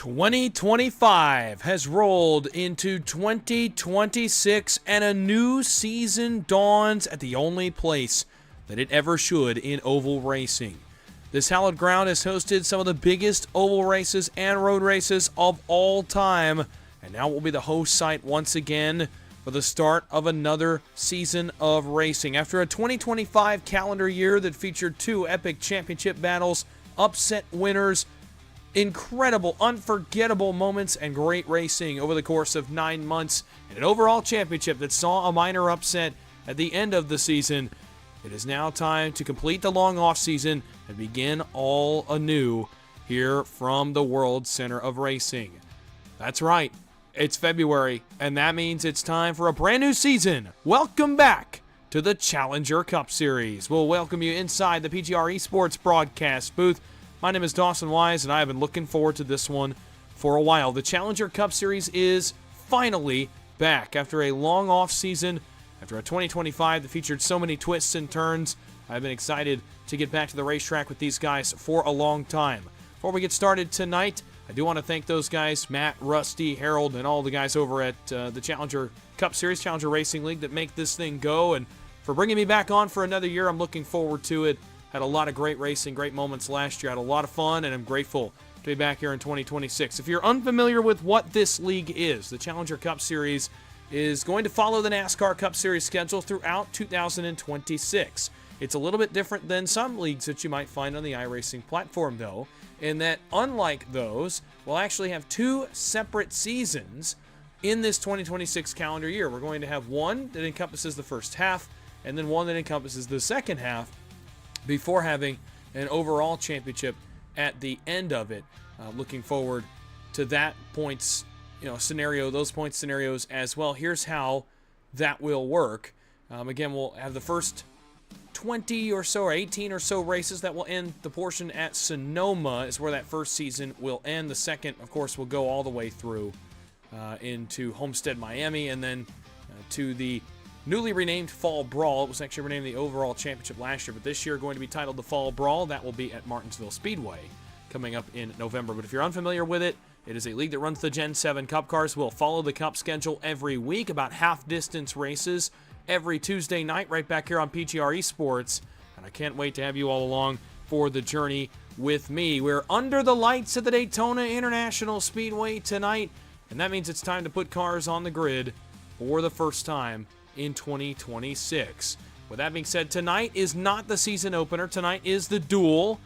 2025 has rolled into 2026 and a new season dawns at the only place that it ever should in oval racing. This hallowed ground has hosted some of the biggest oval races and road races of all time, and now will be the host site once again for the start of another season of racing. After a 2025 calendar year that featured 2 epic championship battles, upset winners, incredible, unforgettable moments, and great racing over the course of 9 months, and an overall championship that saw a minor upset at the end of the season, it is now time to complete the long off season and begin all anew here from the World Center of Racing. That's right, it's February, and that means it's time for a brand new season. Welcome back to the Challenger Cup Series. We'll welcome you inside the PGR eSports broadcast booth. My name is Dawson Wise, and I have been looking forward to this one for a while. The Challenger Cup Series is finally back after a long off season. After a 2025 that featured so many twists and turns, I've been excited to get back to the racetrack with these guys for a long time. Before we get started tonight, I do want to thank those guys, Matt, Rusty, Harold, and all the guys over at the Challenger Cup Series, Challenger Racing League, that make this thing go, and for bringing me back on for another year. I'm looking forward to it. Had a lot of great racing, great moments last year. Had a lot of fun, and I'm grateful to be back here in 2026. If you're unfamiliar with what this league is, the Challenger Cup Series is going to follow the NASCAR Cup Series schedule throughout 2026. It's a little bit different than some leagues that you might find on the iRacing platform, though, in that, unlike those, we'll actually have 2 separate seasons in this 2026 calendar year. We're going to have one that encompasses the first half, and then one that encompasses the second half, before having an overall championship at the end of it. Looking forward to that points scenario, those point scenarios as well. Here's how that will work. Again, we'll have the first 20 or so, or 18 or so races that will end the portion at Sonoma, is where that first season will end. The second, of course, will go all the way through into Homestead, Miami, and then to the newly renamed Fall Brawl. It was actually renamed the overall championship last year, but this year going to be titled the Fall Brawl. That will be at Martinsville Speedway coming up in November. But if you're unfamiliar with it, it is a league that runs the Gen 7 Cup cars. We'll follow the Cup schedule every week, about half-distance races every Tuesday night right back here on PGR eSports. And I can't wait to have you all along for the journey with me. We're under the lights at the Daytona International Speedway tonight, and that means it's time to put cars on the grid for the first time in 2026. With that being said, tonight is not the season opener. Tonight is the Duel.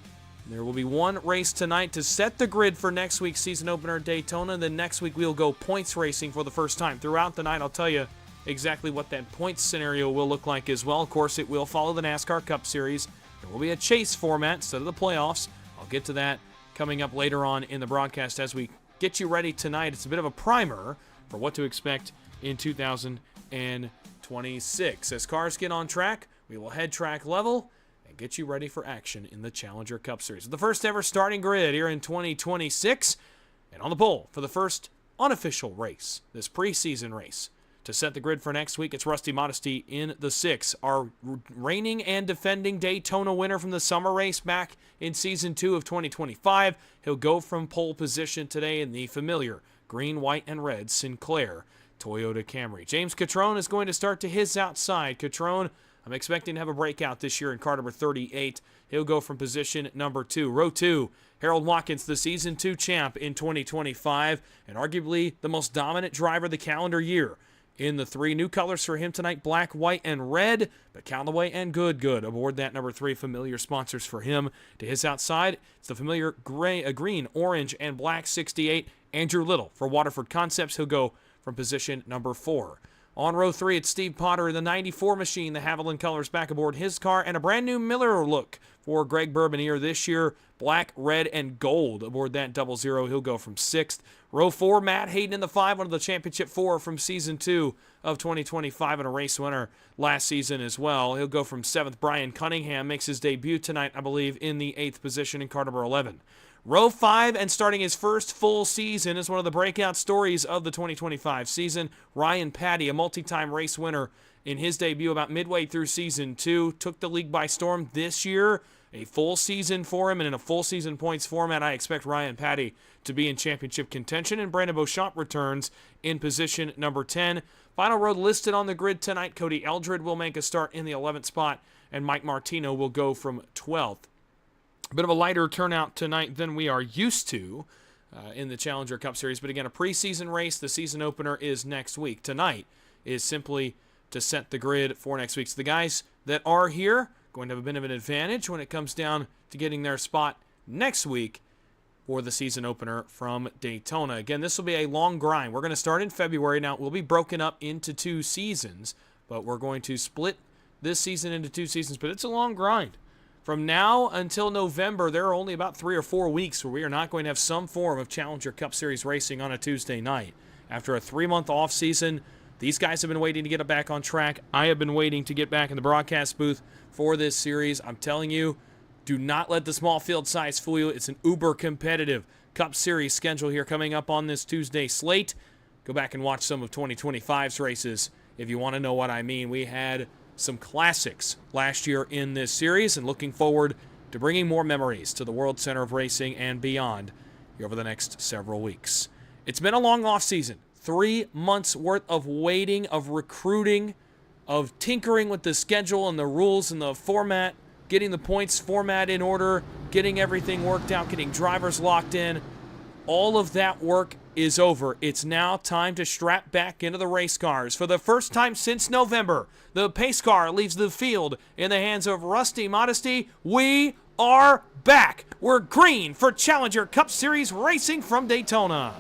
There will be one race tonight to set the grid for next week's season opener at Daytona. Then next week we'll go points racing for the first time. Throughout the night, I'll tell you exactly what that points scenario will look like as well. Of course, it will follow the NASCAR Cup Series. There will be a chase format instead of the playoffs. I'll get to that coming up later on in the broadcast as we get you ready tonight. It's a bit of a primer for what to expect in 2026. As cars get on track, we will head track level and get you ready for action in the Challenger Cup Series. The first ever starting grid here in 2026. And on the pole for the first unofficial race, this preseason race, to set the grid for next week, it's Rusty Modesty in the 6. Our reigning and defending Daytona winner from the summer race back in Season 2 of 2025. He'll go from pole position today in the familiar green, white, and red Sinclair Toyota Camry. James Catrone is going to start to his outside. Catrone, I'm expecting to have a breakout this year in car number 38. He'll go from position number 2. Row 2, Harold Watkins, the Season 2 champ in 2025, and arguably the most dominant driver of the calendar year. In the 3 new colors for him tonight, black, white, and red, but Callaway and Good aboard that number 3. Familiar sponsors for him. To his outside, it's the familiar green, orange, and black 68. Andrew Little for Waterford Concepts. He'll go from position number 4. On row 3, it's Steve Potter in the 94 machine, the Haviland colors back aboard his car, and a brand new Miller look for Greg Bourbonier this year. Black, red, and gold aboard that 00. He'll go from 6th. Row 4, Matt Hayden in the 5, one of the championship 4 from Season 2 of 2025 and a race winner last season as well. He'll go from 7th. Brian Cunningham makes his debut tonight, I believe, in the 8th position in car number 11. Row 5, and starting his first full season is one of the breakout stories of the 2025 season. Ryan Patty, a multi-time race winner in his debut about midway through Season 2, took the league by storm this year. A full season for him, and in a full season points format, I expect Ryan Patty to be in championship contention, and Brandon Beauchamp returns in position number 10. Final row listed on the grid tonight, Cody Eldred will make a start in the 11th spot, and Mike Martino will go from 12th. A bit of a lighter turnout tonight than we are used to in the Challenger Cup Series. But again, a preseason race. The season opener is next week. Tonight is simply to set the grid for next week. So the guys that are here going to have a bit of an advantage when it comes down to getting their spot next week for the season opener from Daytona. Again, this will be a long grind. We're going to start in February. Now, it will be broken up into 2 seasons, but we're going to split this season into 2 seasons. But it's a long grind. From now until November, there are only about 3 or 4 weeks where we are not going to have some form of Challenger Cup Series racing on a Tuesday night. After a 3-month off season, these guys have been waiting to get it back on track. I have been waiting to get back in the broadcast booth for this series. I'm telling you, do not let the small field size fool you. It's an uber competitive Cup Series schedule here coming up on this Tuesday slate. Go back and watch some of 2025's races if you want to know what I mean. We had some classics last year in this series, and looking forward to bringing more memories to the World Center of Racing and beyond over the next several weeks. It's been a long off season. 3 months worth of waiting, of recruiting, of tinkering with the schedule and the rules and the format, getting the points format in order, getting everything worked out, getting drivers locked in. All of that work is over. It's now time to strap back into the race cars. For the first time since November, the pace car leaves the field in the hands of Rusty Modesty. We are back. We're green for Challenger Cup Series racing from Daytona.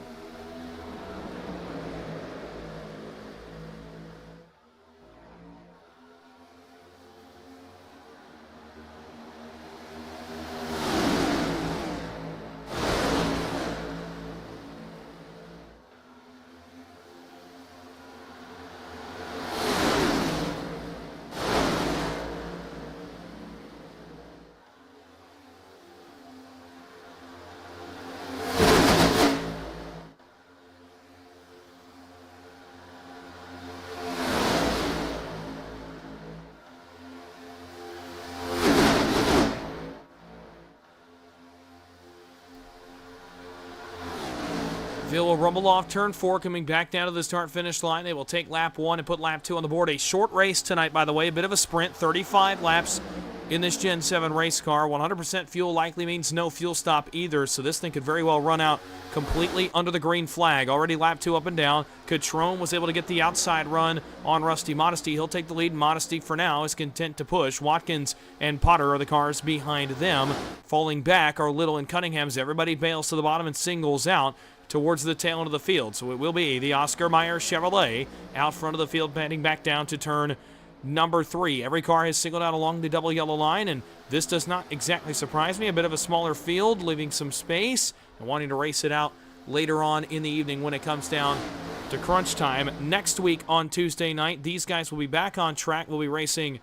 Ville will rumble off turn 4, coming back down to the start-finish line. They will take lap 1 and put lap 2 on the board. A short race tonight, by the way, a bit of a sprint, 35 laps in this Gen 7 race car. 100% fuel likely means no fuel stop either, so this thing could very well run out completely under the green flag. Already lap 2 up and down. Catrone was able to get the outside run on Rusty Modesty. He'll take the lead. Modesty, for now, is content to push. Watkins and Potter are the cars behind them. Falling back are Little and Cunningham's. Everybody bails to the bottom and singles out towards the tail end of the field. So it will be the Oscar Mayer Chevrolet out front of the field, heading back down to turn number 3. Every car has singled out along the double yellow line, and this does not exactly surprise me. A bit of a smaller field, leaving some space, and wanting to race it out later on in the evening when it comes down to crunch time. Next week on Tuesday night, these guys will be back on track. We'll be racing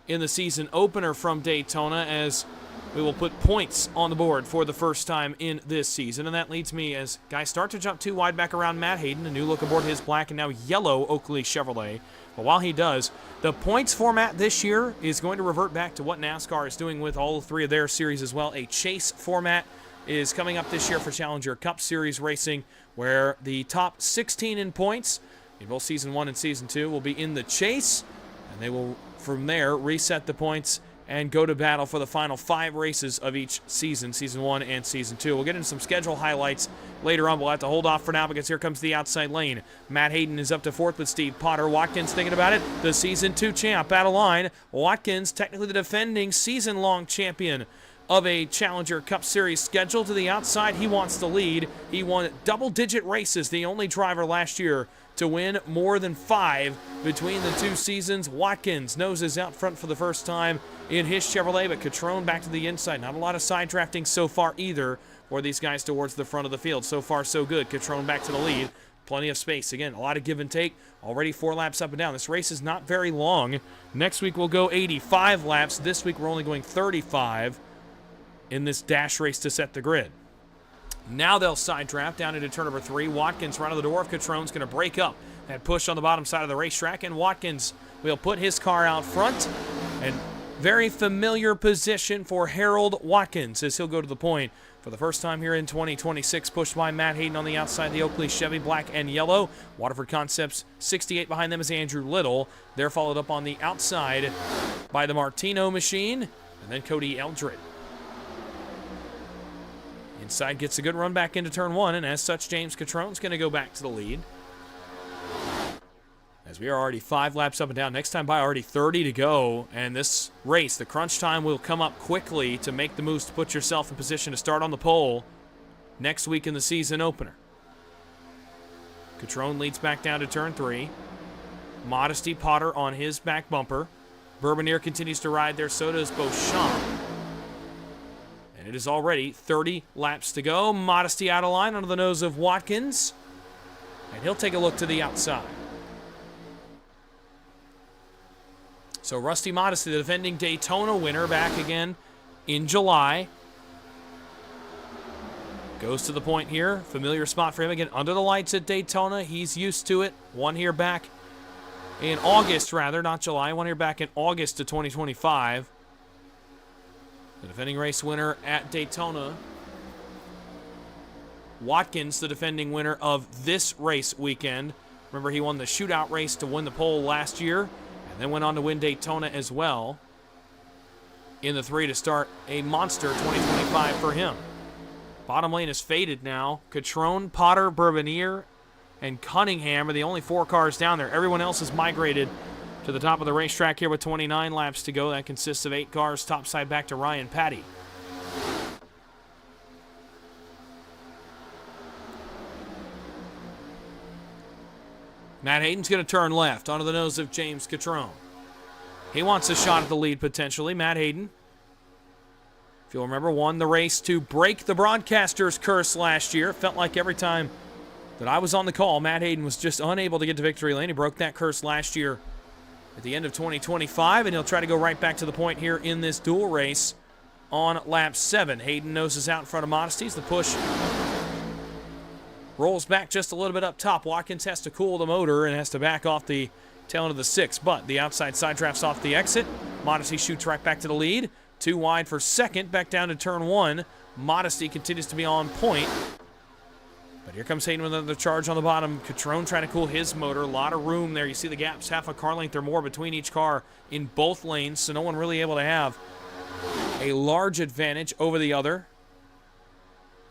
in the season opener from Daytona, as we will put points on the board for the first time in this season. And that leads me, as guys start to jump too wide back around Matt Hayden, a new look aboard his black and now yellow Oakley Chevrolet. But while he does, the points format this year is going to revert back to what NASCAR is doing with all 3 of their series as well. A chase format is coming up this year for Challenger Cup Series racing, where the top 16 in points in both Season 1 and Season 2 will be in the chase, and they will, from there, reset the points and go to battle for the final 5 races of each season, Season 1 and Season 2. We'll get into some schedule highlights later on. We'll have to hold off for now because here comes the outside lane. Matt Hayden is up to 4th with Steve Potter. Watkins thinking about it. The Season 2 champ out of line. Watkins, technically the defending season-long champion of a Challenger Cup Series schedule. To the outside, he wants to lead. He won double-digit races, the only driver last year to win more than 5 between the 2 seasons. Watkins noses out front for the first time in his Chevrolet, but Catrone back to the inside. Not a lot of side drafting so far either for these guys towards the front of the field. So far, so good. Catrone back to the lead. Plenty of space. Again, a lot of give and take. Already 4 laps up and down. This race is not very long. Next week, we'll go 85 laps. This week, we're only going 35 in this dash race to set the grid. Now they'll side draft down into turn number 3. Watkins right on the door of Catrone's going to break up that push on the bottom side of the racetrack, and Watkins will put his car out front. And very familiar position for Harold Watkins as he'll go to the point for the first time here in 2026, pushed by Matt Hayden on the outside, the Oakley Chevy black and yellow. Waterford Concepts 68 behind them is Andrew Little. They're followed up on the outside by the Martino machine, and then Cody Eldred. Inside gets a good run back into turn one, and as such, James Catrone's going to go back to the lead. As we are already 5 laps up and down. Next time by, already 30 to go. And this race, the crunch time, will come up quickly to make the moves to put yourself in position to start on the pole next week in the season opener. Catrone leads back down to turn 3. Modesty Potter on his back bumper. Bourbonnier continues to ride there. So does Beauchamp. And it is already 30 laps to go. Modesty out of line under the nose of Watkins. And he'll take a look to the outside. So Rusty Modesty, the defending Daytona winner, back again in July. Goes to the point here. Familiar spot for him again under the lights at Daytona. He's used to it. One here back in August, rather, not July. One here back in August of 2025. The defending race winner at Daytona. Watkins, the defending winner of this race weekend. Remember, he won the shootout race to win the pole last year. And then went on to win Daytona as well in the 3 to start a monster 2025 for him. Bottom lane is faded now. Catrone, Potter, Bourbonnier, and Cunningham are the only 4 cars down there. Everyone else has migrated to the top of the racetrack here with 29 laps to go. That consists of 8 cars topside back to Ryan Patty. Matt Hayden's going to turn left onto the nose of James Catrone. He wants a shot at the lead potentially. Matt Hayden, if you'll remember, won the race to break the broadcaster's curse last year. It felt like every time that I was on the call, Matt Hayden was just unable to get to victory lane. He broke that curse last year at the end of 2025, and he'll try to go right back to the point here in this dual race on lap 7. Hayden noses out in front of Modesties. The push rolls back just a little bit up top. Watkins has to cool the motor and has to back off the tail end of the 6, but the outside side drafts off the exit. Modesty shoots right back to the lead. 2 wide for second, back down to turn 1. Modesty continues to be on point. But here comes Hayden with another charge on the bottom. Catrone trying to cool his motor. A lot of room there. You see the gaps half a car length or more between each car in both lanes, so no one really able to have a large advantage over the other.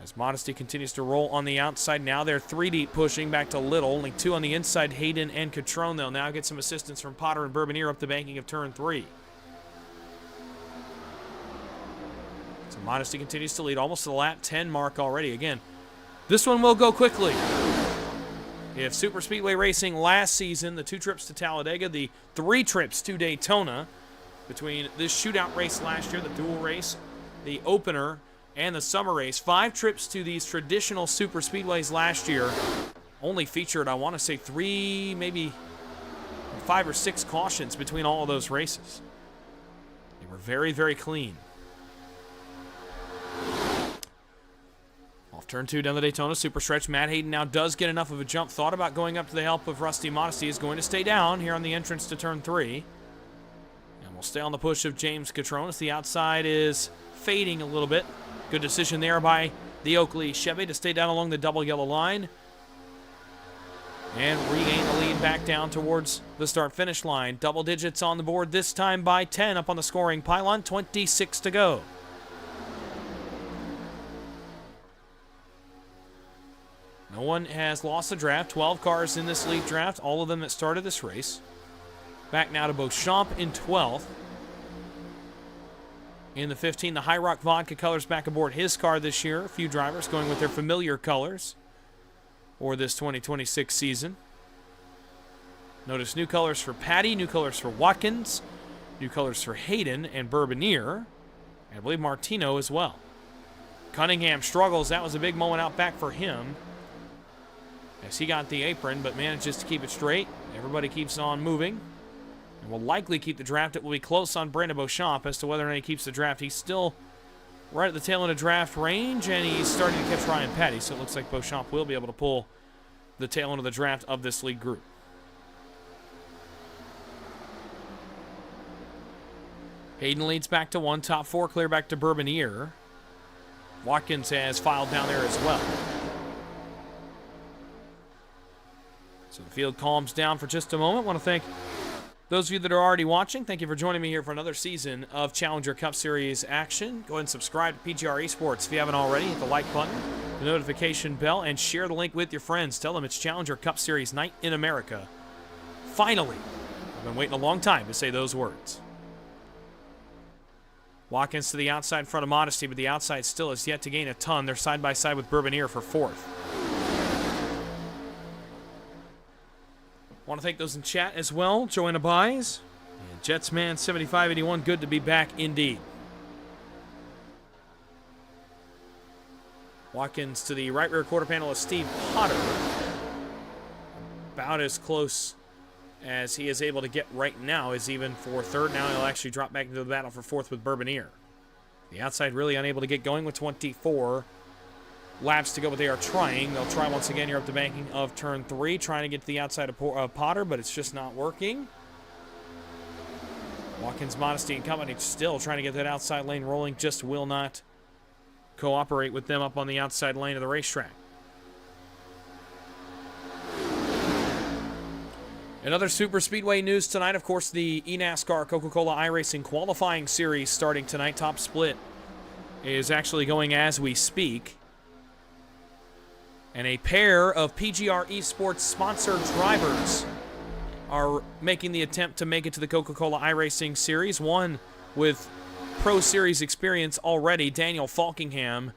As Modesty continues to roll on the outside. Now they're 3 deep pushing back to Little. Only 2 on the inside, Hayden and Catrone. They'll now get some assistance from Potter and Bourbonnier up the banking of turn 3. So Modesty continues to lead almost to the lap 10 mark already. Again, this one will go quickly. If Super Speedway Racing last season, the 2 trips to Talladega, the 3 trips to Daytona, between this shootout race last year, the dual race, the opener, and the summer race, 5 trips to these traditional super speedways last year only featured, I want to say, 3, maybe 5 or 6 cautions between all of those races. They were very, very clean. Off turn 2 down the Daytona super stretch. Matt Hayden now does get enough of a jump. Thought about going up to the help of Rusty Modesty. Is going to stay down here on the entrance to turn 3. And we'll stay on the push of James Catrone as the outside is fading a little bit. Good decision there by the Oakley Chevy to stay down along the double yellow line and regain the lead back down towards the start-finish line. Double digits on the board this time by 10 up on the scoring pylon. 26 to go. No one has lost a draft. 12 cars in this lead draft, all of them that started this race. Back now to Beauchamp in 12th. In the 15, the High Rock Vodka colors back aboard his car this year. A few drivers going with their familiar colors for this 2026 season. Notice new colors for Patty, new colors for Watkins, new colors for Hayden and Bourbonnier, and I believe Martino as well. Cunningham struggles. That was a big moment out back for him as he got the apron but manages to keep it straight. Everybody keeps on moving. And will likely keep the draft. It will be close on Brandon Beauchamp as to whether or not he keeps the draft. He's still right at the tail end of draft range, and he's starting to catch Ryan Patty, so it looks like Beauchamp will be able to pull the tail end of the draft of this league group. Hayden leads back to 1. Top 4 clear back to Bourbonnier. Watkins has filed down there as well. So the field calms down for just a moment. Want to thank Those of you that are already watching, thank you for joining me here for another season of Challenger Cup Series action. Go ahead and subscribe to PGR eSports if you haven't already. Hit the like button, the notification bell, and share the link with your friends. Tell them it's Challenger Cup Series night in America. Finally, I've been waiting a long time to say those words. Watkins to the outside in front of Modesty, but the outside still has yet to gain a ton. They're side by side with Bourbonnier for fourth. Want to thank those in chat as well. Joanna Buys and Jetsman 7581. Good to be back indeed. Watkins to the right rear quarter panel of Steve Potter. About as close as he is able to get right now is even for third. Now he'll actually drop back into the battle for fourth with Bourbonnier. The outside really unable to get going with 24 laps to go, but they are trying. They'll try once again here up the banking of turn 3, trying to get to the outside of Potter, but it's just not working. Watkins, Modesty, and company still trying to get that outside lane rolling, just will not cooperate with them up on the outside lane of the racetrack. Another super speedway news tonight, of course, the eNASCAR Coca-Cola iRacing qualifying series starting tonight. Top split is actually going as we speak. And a pair of PGR eSports sponsored drivers are making the attempt to make it to the Coca-Cola iRacing series. One with Pro Series experience already, Daniel Falkingham,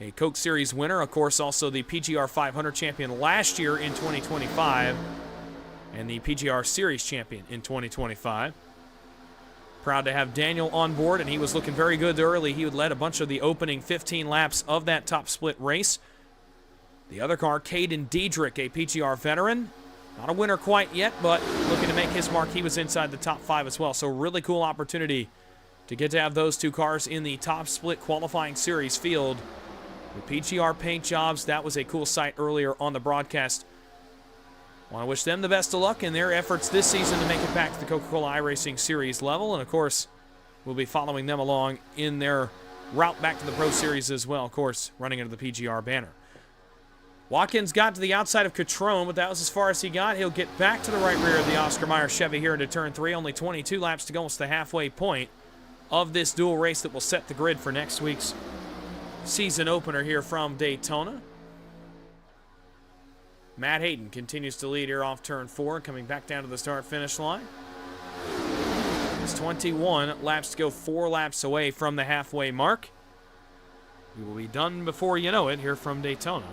a Coke Series winner. Of course, also the PGR 500 champion last year in 2025. And the PGR Series champion in 2025. Proud to have Daniel on board, and he was looking very good early. He would lead a bunch of the opening 15 laps of that top split race. The other car, Caden Diedrich, a PGR veteran. Not a winner quite yet, but looking to make his mark. He was inside the top 5 as well. So really cool opportunity to get to have those two cars in the top split qualifying series field. With PGR paint jobs, that was a cool sight earlier on the broadcast. Want to wish them the best of luck in their efforts this season to make it back to the Coca-Cola iRacing Series level. And, of course, we'll be following them along in their route back to the Pro Series as well, of course, running under the PGR banner. Watkins got to the outside of Catrone, but that was as far as he got. He'll get back to the right rear of the Oscar Mayer Chevy here into turn 3. Only 22 laps to go. It's the halfway point of this dual race that will set the grid for next week's season opener here from Daytona. Matt Hayden continues to lead here off turn 4, coming back down to the start-finish line. It's 21 laps to go, 4 laps away from the halfway mark. We will be done before you know it here from Daytona.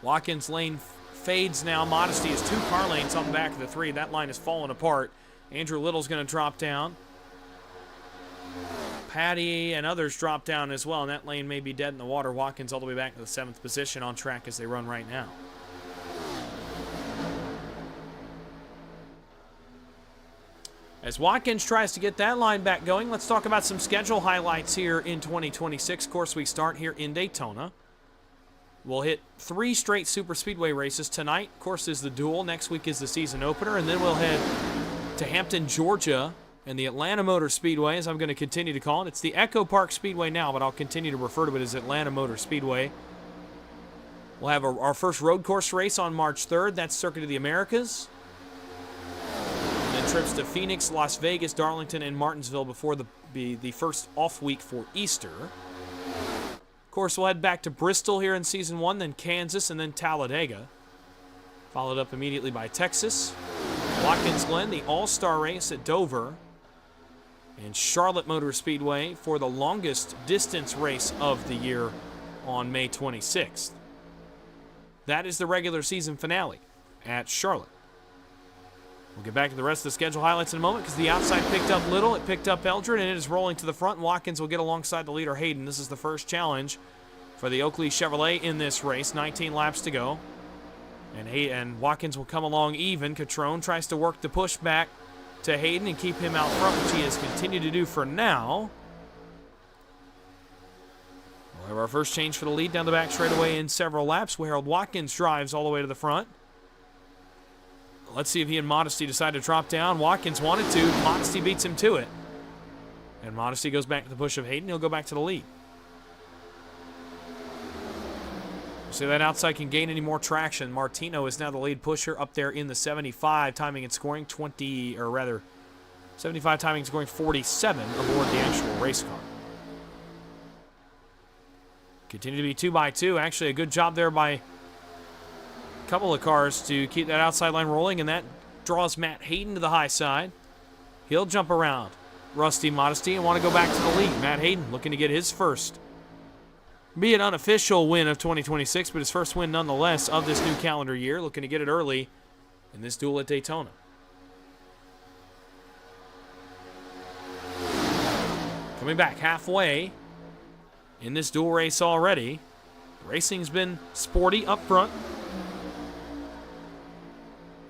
Watkins lane fades now. Modesty is 2 car lanes on the back of the 3. That line is falling apart. Andrew Little's going to drop down. Patty and others drop down as well, and that lane may be dead in the water. Watkins all the way back to the 7th position on track as they run right now. As Watkins tries to get that line back going, let's talk about some schedule highlights here in 2026. Of course, we start here in Daytona. We'll hit 3 straight super speedway races tonight. Of course, is the Duel. Next week is the season opener, and then we'll head to Hampton, Georgia, and the Atlanta Motor Speedway, as I'm going to continue to call it. It's the Echo Park Speedway now, but I'll continue to refer to it as Atlanta Motor Speedway. We'll have our first road course race on March 3rd. That's Circuit of the Americas. And then trips to Phoenix, Las Vegas, Darlington, and Martinsville before the first off week for Easter. Of course, we'll head back to Bristol here in Season 1, then Kansas, and then Talladega. Followed up immediately by Texas. Watkins Glen, the All-Star race at Dover. And Charlotte Motor Speedway for the longest distance race of the year on May 26th. That is the regular season finale at Charlotte. We'll get back to the rest of the schedule highlights in a moment because the outside picked up Little, it picked up Eldred, and it is rolling to the front. Watkins will get alongside the leader, Hayden. This is the first challenge for the Oakley Chevrolet in this race. 19 laps to go. And Watkins will come along even. Catrone tries to work the push back to Hayden and keep him out front, which he has continued to do for now. We'll have our first change for the lead down the back straightaway in several laps. Harold Watkins drives all the way to the front. Let's see if he and Modesty decide to drop down. Watkins wanted to. Modesty beats him to it. And Modesty goes back to the push of Hayden. He'll go back to the lead. So that outside can gain any more traction. Martino is now the lead pusher up there in the 75, timing and scoring 75 timing and scoring 47 aboard the actual race car. Continue to be 2 by 2. Actually, a good job there by a couple of cars to keep that outside line rolling, and that draws Matt Hayden to the high side. He'll jump around Rusty Modesty and want to go back to the lead. Matt Hayden looking to get his first, be an unofficial win of 2026, but his first win nonetheless of this new calendar year, looking to get it early in this duel at Daytona. Coming back halfway in this duel race already. Racing's been sporty up front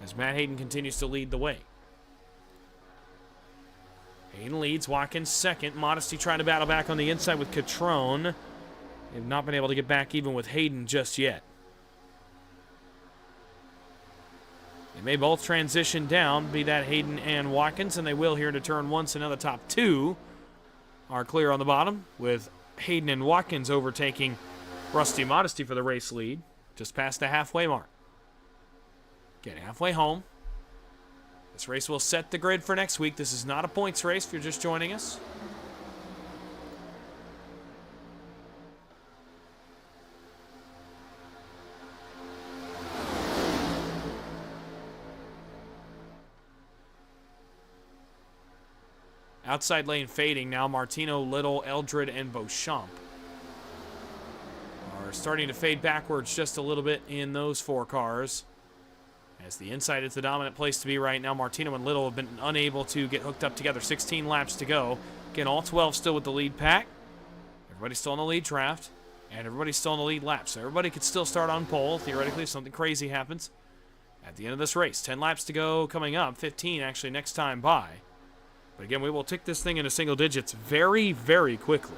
as Matt Hayden continues to lead the way. Hayden leads, Watkins second. Modesty trying to battle back on the inside with Catrone. They've not been able to get back even with Hayden just yet. They may both transition down, be that Hayden and Watkins, and they will here to turn one, so now the top two are clear on the bottom, with Hayden and Watkins overtaking Rusty Modesty for the race lead, just past the halfway mark. Getting halfway home. This race will set the grid for next week. This is not a points race if you're just joining us. Outside lane fading now. Martino, Little, Eldred, and Beauchamp are starting to fade backwards just a little bit in those four cars. As the inside is the dominant place to be right now. Martino and Little have been unable to get hooked up together. 16 laps to go. Again, all 12 still with the lead pack. Everybody's still in the lead draft. And everybody's still in the lead lap. So everybody could still start on pole, theoretically, if something crazy happens at the end of this race. 10 laps to go coming up. 15 actually next time by. But again, we will tick this thing into single digits very, very quickly.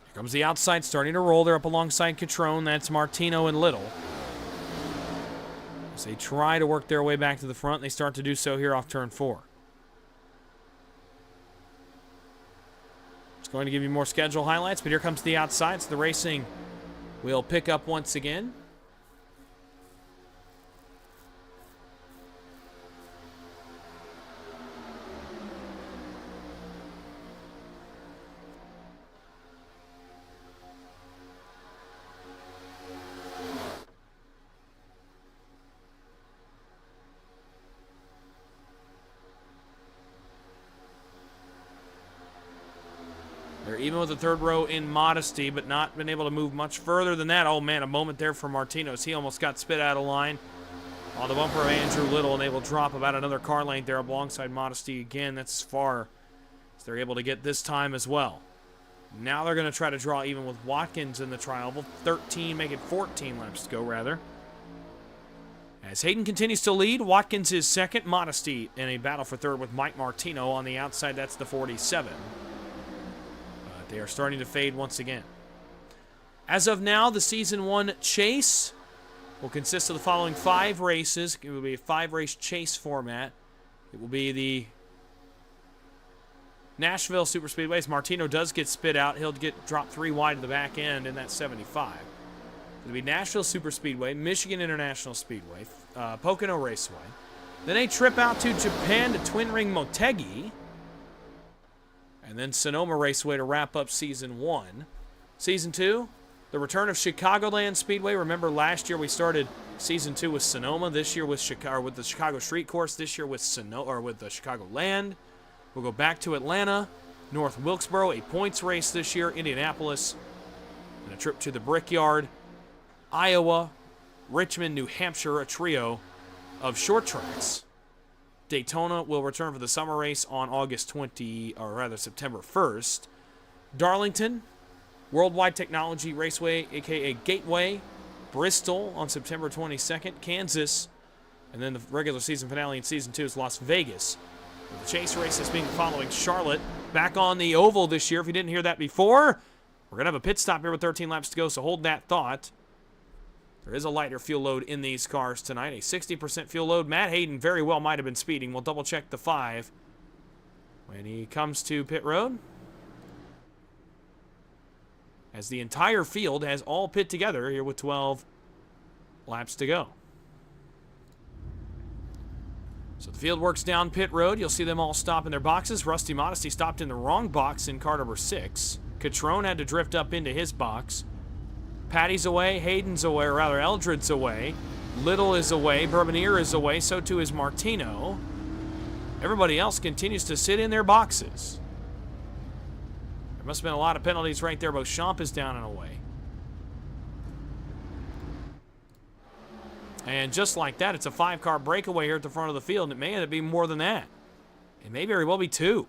Here comes the outside starting to roll. They're up alongside Catrone. That's Martino and Little. As they try to work their way back to the front, they start to do so here off turn 4. It's going to give you more schedule highlights, but here comes the outside. So the racing will pick up once again. They're even with the third row in Modesty, but not been able to move much further than that. Oh, man, a moment there for Martino's. He almost got spit out of line on the bumper of Andrew Little, and they will drop about another car length there alongside Modesty again. That's as far as they're able to get this time as well. Now they're going to try to draw even with Watkins in the trial. 13, make it 14 laps to go, rather. As Hayden continues to lead, Watkins is second. Modesty in a battle for third with Mike Martino on the outside. That's the 47. They are starting to fade once again. As of now, the Season 1 chase will consist of the following 5 races. It will be a 5-race chase format. It will be the Nashville Superspeedways. Martino does get spit out. He'll get dropped 3 wide to the back end in that 75. It'll be Nashville Superspeedway, Michigan International Speedway, Pocono Raceway. Then a trip out to Japan to Twin Ring Motegi. And then Sonoma Raceway to wrap up Season 1. Season 2, the return of Chicagoland Speedway. Remember, last year we started Season 2 with Sonoma. This year with the Chicago Street Course. This year with the Chicagoland. We'll go back to Atlanta, North Wilkesboro, a points race this year, Indianapolis, and a trip to the Brickyard, Iowa, Richmond, New Hampshire, a trio of short tracks. Daytona will return for the summer race on September 1st. Darlington, Worldwide Technology Raceway, aka Gateway, Bristol on September 22nd, Kansas, and then the regular season finale in Season 2 is Las Vegas. With the chase races being following Charlotte, back on the oval this year. If you didn't hear that before, we're going to have a pit stop here with 13 laps to go, so hold that thought. There is a lighter fuel load in these cars tonight, a 60% fuel load. Matt Hayden very well might have been speeding. We'll double-check the 5 when he comes to pit road. as the entire field has all pit together here with 12 laps to go. So the field works down pit road. You'll see them all stop in their boxes. Rusty Modesty stopped in the wrong box in car number 6. Catrone had to drift up into his box. Patty's away, Hayden's away, or rather Eldred's away. Little is away, Bourbonier is away, so too is Martino. Everybody else continues to sit in their boxes. There must have been a lot of penalties right there. Beauchamp is down and away. And just like that, it's a 5-car breakaway here at the front of the field, and it may end up being more than that. It may very well be 2.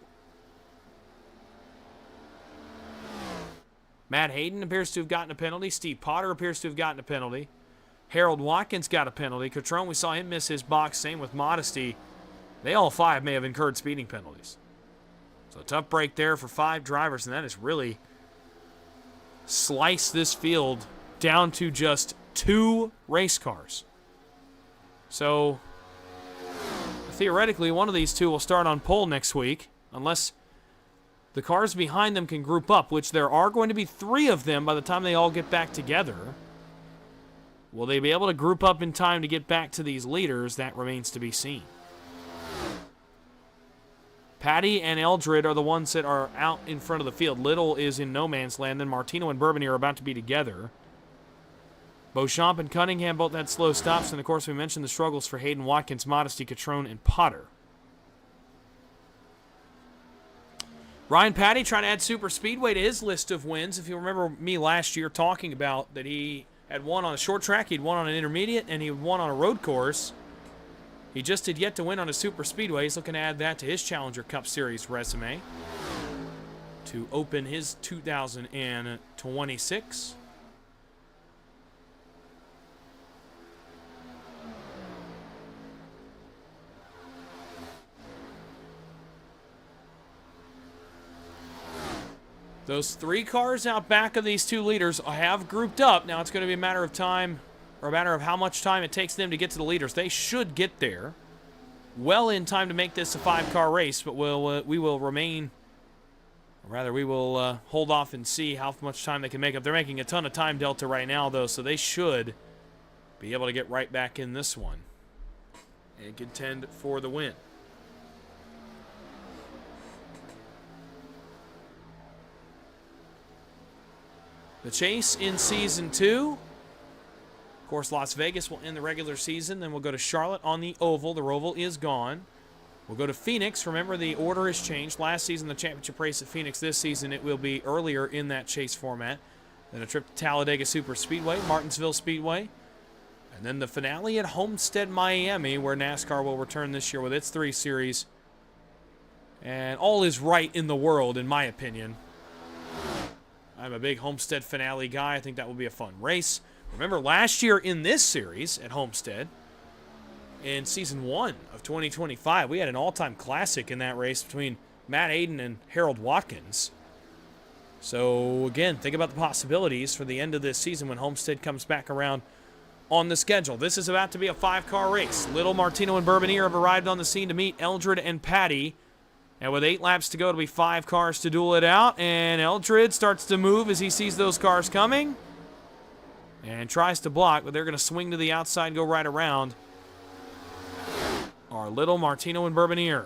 Matt Hayden appears to have gotten a penalty. Steve Potter appears to have gotten a penalty. Harold Watkins got a penalty. Catrone, we saw him miss his box. Same with Modesty. They all 5 may have incurred speeding penalties. So a tough break there for 5 drivers, and that has really sliced this field down to just 2 race cars. So theoretically, one of these 2 will start on pole next week, unless the cars behind them can group up, which there are going to be 3 of them by the time they all get back together. Will they be able to group up in time to get back to these leaders? That remains to be seen. Patty and Eldred are the ones that are out in front of the field. Little is in no man's land. Then Martino and Bourbonier are about to be together. Beauchamp and Cunningham both had slow stops. And, of course, we mentioned the struggles for Hayden, Watkins, Modesty, Catrone, and Potter. Ryan Patty trying to add super speedway to his list of wins. If you remember me last year talking about that he had won on a short track, he'd won on an intermediate, and he won on a road course. He just had yet to win on a super speedway. He's looking to add that to his Challenger Cup Series resume to open his 2026. Those 3 cars out back of these 2 leaders have grouped up. Now it's going to be a matter of time, or a matter of how much time it takes them to get to the leaders. They should get there well in time to make this a 5-car race, but we will remain, or rather we will hold off and see how much time they can make up. They're making a ton of time delta right now, though, so they should be able to get right back in this one and contend for the win. The chase in Season 2. Of course, Las Vegas will end the regular season. Then we'll go to Charlotte on the oval. The Roval is gone. We'll go to Phoenix. Remember, the order has changed. Last season, the championship race at Phoenix. This season, it will be earlier in that chase format. Then a trip to Talladega Super Speedway, Martinsville Speedway. And then the finale at Homestead, Miami, where NASCAR will return this year with its 3 series. And all is right in the world, in my opinion. I'm a big Homestead finale guy. I think that will be a fun race. Remember, last year in this series at Homestead, in Season 1 of 2025, we had an all-time classic in that race between Matt Hayden and Harold Watkins. So, again, think about the possibilities for the end of this season when Homestead comes back around on the schedule. This is about to be a 5-car race. Little, Martino, and Bourbonier have arrived on the scene to meet Eldred and Patty. And with 8 laps to go, it'll be 5 cars to duel it out. And Eldred starts to move as he sees those cars coming. And tries to block, but they're going to swing to the outside, go right around. Are Little, Martino, and Bourbonier.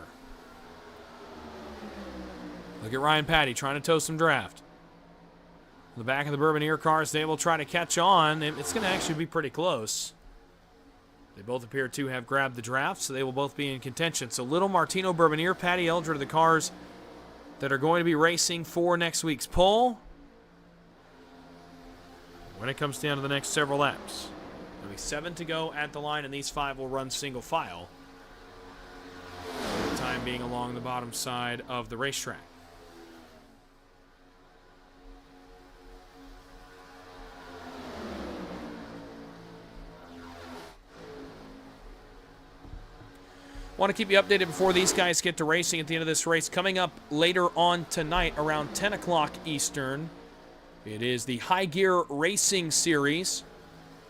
Look at Ryan Patty trying to tow some draft. The back of the Bourbonier cars, they will try to catch on. It's going to actually be pretty close. They both appear to have grabbed the draft, so they will both be in contention. So Little, Martino, Bourbonier, Patty, Eldred are the cars that are going to be racing for next week's pole when it comes down to the next several laps. There'll be 7 to go at the line, and these 5 will run single file. For the time being along the bottom side of the racetrack. Want to keep you updated before these guys get to racing at the end of this race. Coming up later on tonight around 10 o'clock Eastern, it is the High Gear Racing Series,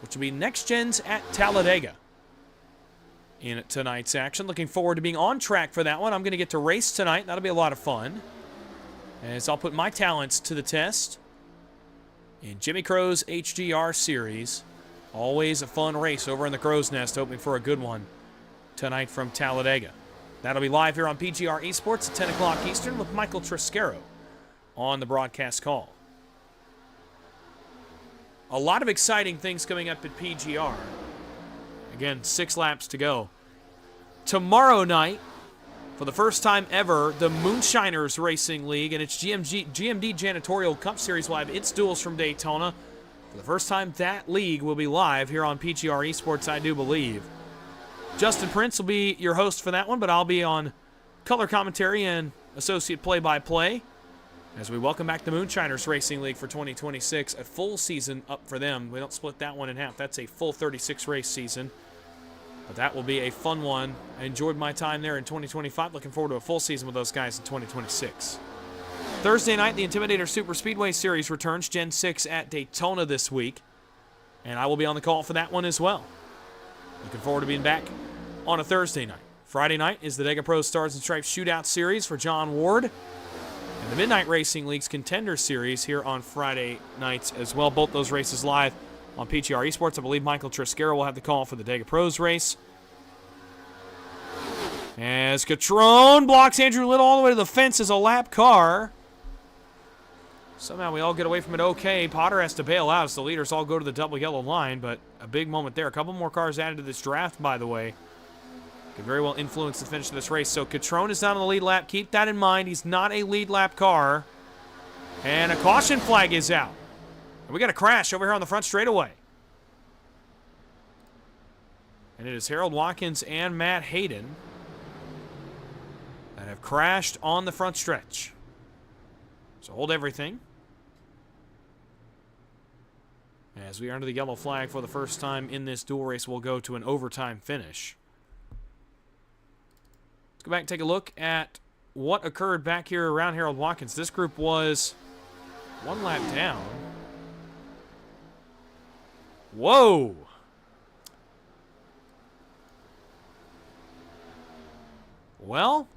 which will be Next Gens at Talladega in tonight's action. Looking forward to being on track for that one. I'm going to get to race tonight. That'll be a lot of fun, as I'll put my talents to the test in Jimmy Crow's HGR Series. Always a fun race over in the Crow's Nest, hoping for a good one tonight from Talladega. That'll be live here on PGR eSports at 10 o'clock Eastern with Michael Triscaro on the broadcast call. A lot of exciting things coming up at PGR. Again, 6 laps to go. Tomorrow night, for the first time ever, the Moonshiners Racing League and its GMD Janitorial Cup Series will have its duels from Daytona. For the first time, that league will be live here on PGR eSports, I do believe. Justin Prince will be your host for that one, but I'll be on color commentary and associate play-by-play as we welcome back the Moonshiners Racing League for 2026. A full season up for them. We don't split that one in half. That's a full 36-race season. But that will be a fun one. I enjoyed my time there in 2025. Looking forward to a full season with those guys in 2026. Thursday night, the Intimidator Super Speedway Series returns. Gen 6 at Daytona this week. And I will be on the call for that one as well. Looking forward to being back on a Thursday night. Friday night is the Dega Pro Stars and Stripes Shootout Series for John Ward. And the Midnight Racing League's Contender Series here on Friday nights as well. Both those races live on PGR eSports. I believe Michael Triscaro will have the call for the Dega Pros race. As Catrone blocks Andrew Little all the way to the fence as a lap car. Somehow we all get away from it okay. Potter has to bail out as the leaders all go to the double yellow line, but a big moment there. A couple more cars added to this draft, by the way. Could very well influence the finish of this race. So Catrone is down on the lead lap. Keep that in mind. He's not a lead lap car. And a caution flag is out. And we got a crash over here on the front straightaway. And it is Harold Watkins and Matt Hayden that have crashed on the front stretch. So hold everything. As we are under the yellow flag for the first time in this dual race, we'll go to an overtime finish. Let's go back and take a look at what occurred back here around Harold Watkins. This group was one lap down. Whoa! Well,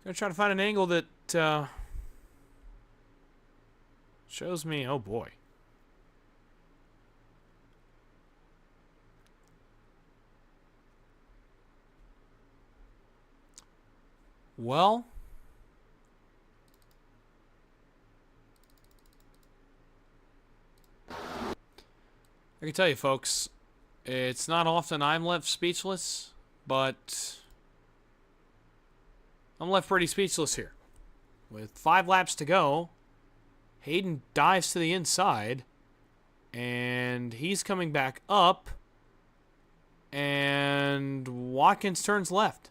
gonna try to find an angle that shows me, oh boy. Well, I can tell you, folks, it's not often I'm left speechless, but I'm left pretty speechless here. With 5 laps to go, Hayden dives to the inside, and he's coming back up, and Watkins turns left.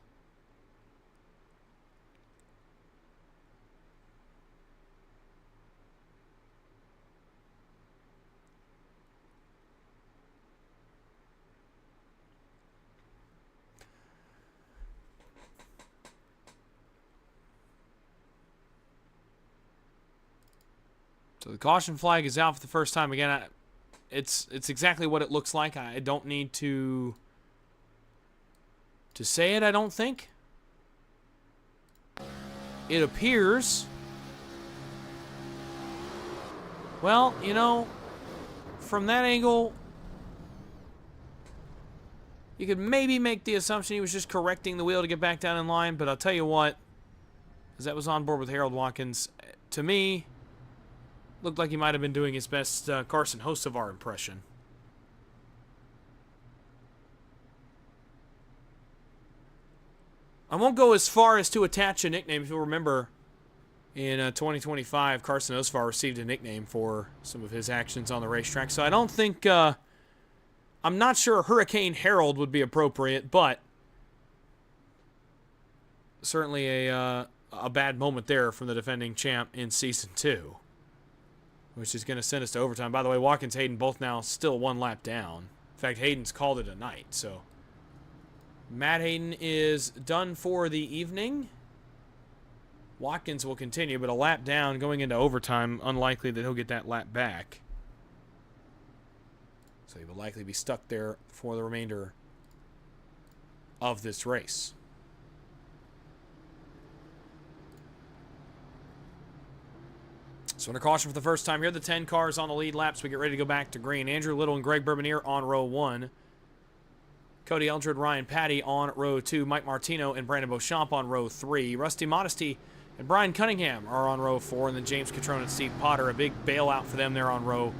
So the caution flag is out for the first time. Again, it's exactly what it looks like. I don't need to say it, I don't think. It appears... Well, you know, from that angle, you could maybe make the assumption he was just correcting the wheel to get back down in line, but I'll tell you what, as that was on board with Harold Watkins, to me, looked like he might have been doing his best Carson Hocevar impression. I won't go as far as to attach a nickname. If you'll remember, in 2025, Carson Hocevar received a nickname for some of his actions on the racetrack. So I don't think... I'm not sure Hurricane Harold would be appropriate, but certainly a bad moment there from the defending champ in Season 2. Which is going to send us to overtime. By the way, Watkins, Hayden both now still 1 lap down. In fact, Hayden's called it a night. So Matt Hayden is done for the evening. Watkins will continue, but a lap down going into overtime. Unlikely that he'll get that lap back. So he will likely be stuck there for the remainder of this race. So under caution for the first time here, the 10 cars on the lead laps. We get ready to go back to green. Andrew Little and Greg Bourbonnier on row 1. Cody Eldred, Ryan Patty on row 2. Mike Martino and Brandon Beauchamp on row 3. Rusty Modesty and Brian Cunningham are on row 4. And then James Catrone and Steve Potter, a big bailout for them there on row